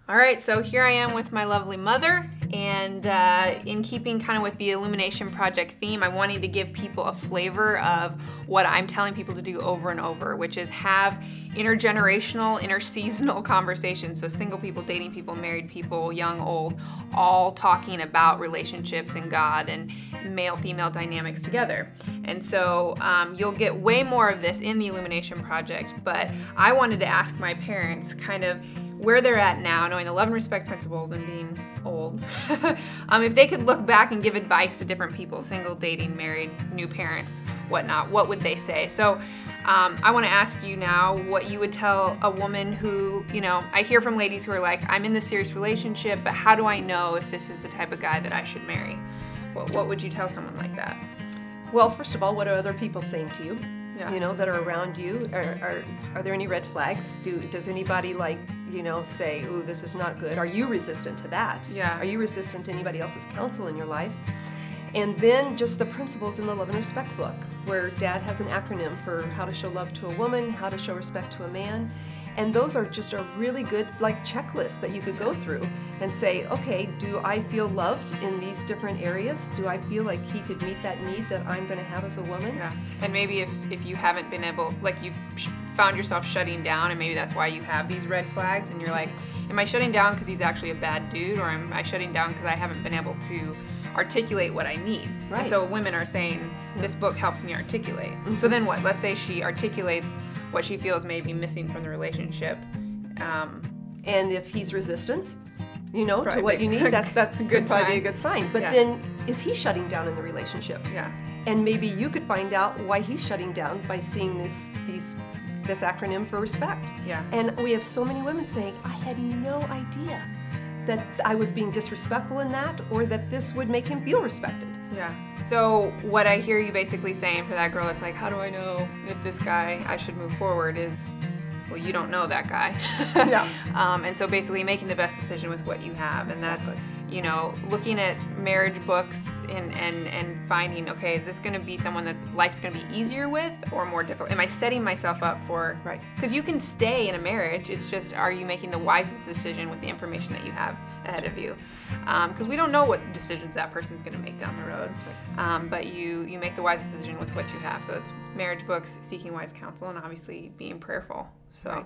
All right, so here I am with my lovely mother, and in keeping kind of with the Illumination Project theme, I'm wanting to give people a flavor of what I'm telling people to do over and over, which is have intergenerational, interseasonal conversations. So single people, dating people, married people, young, old, all talking about relationships and God and male-female dynamics together. And so you'll get way more of this in the Illumination Project, but I wanted to ask my parents kind of where they're at now, knowing the love and respect principles and being old, if they could look back and give advice to different people, single, dating, married, new parents, whatnot, what would they say? So I want to ask you now what you would tell a woman who, I hear from ladies who are like, I'm in this serious relationship, but how do I know if this is the type of guy that I should marry? What would you tell someone like that? Well, first of all, what are other people saying to you? Yeah. That are around you? Are there any red flags? Does anybody say, ooh, this is not good? Are you resistant to that? Yeah. Are you resistant to anybody else's counsel in your life? And then just the principles in the Love and Respect book, where Dad has an acronym for how to show love to a woman, how to show respect to a man. And those are just a really good checklist that you could go through and say, okay, do I feel loved in these different areas? Do I feel like he could meet that need that I'm going to have as a woman? Yeah. And maybe if you haven't been able, you've found yourself shutting down, and maybe that's why you have these red flags, and you're like, am I shutting down because he's actually a bad dude, or am I shutting down because I haven't been able to articulate what I need? Right. And so women are saying, this book helps me articulate. Mm-hmm. So then what? Let's say she articulates what she feels may be missing from the relationship. And if he's resistant, to what you need, that's good probably sign. a good sign. But then, is he shutting down in the relationship? Yeah. And maybe you could find out why he's shutting down by seeing this acronym for respect. Yeah. And we have so many women saying, I had no idea that I was being disrespectful in that, or that this would make him feel respected. Yeah. So what I hear you basically saying for that girl, it's like, how do I know if this guy I should move forward is, well, you don't know that guy. Yeah. And so basically making the best decision with what you have. And Exactly. that's, looking at marriage books and finding, okay, is this going to be someone that life's going to be easier with or more difficult? Am I setting myself up for, Right. Because you can stay in a marriage. It's just, are you making the wisest decision with the information that you have ahead of you? Because we don't know what decisions that person's going to make down the road. Right. But you make the wisest decision with what you have. So it's marriage books, seeking wise counsel, and obviously being prayerful. So. Right.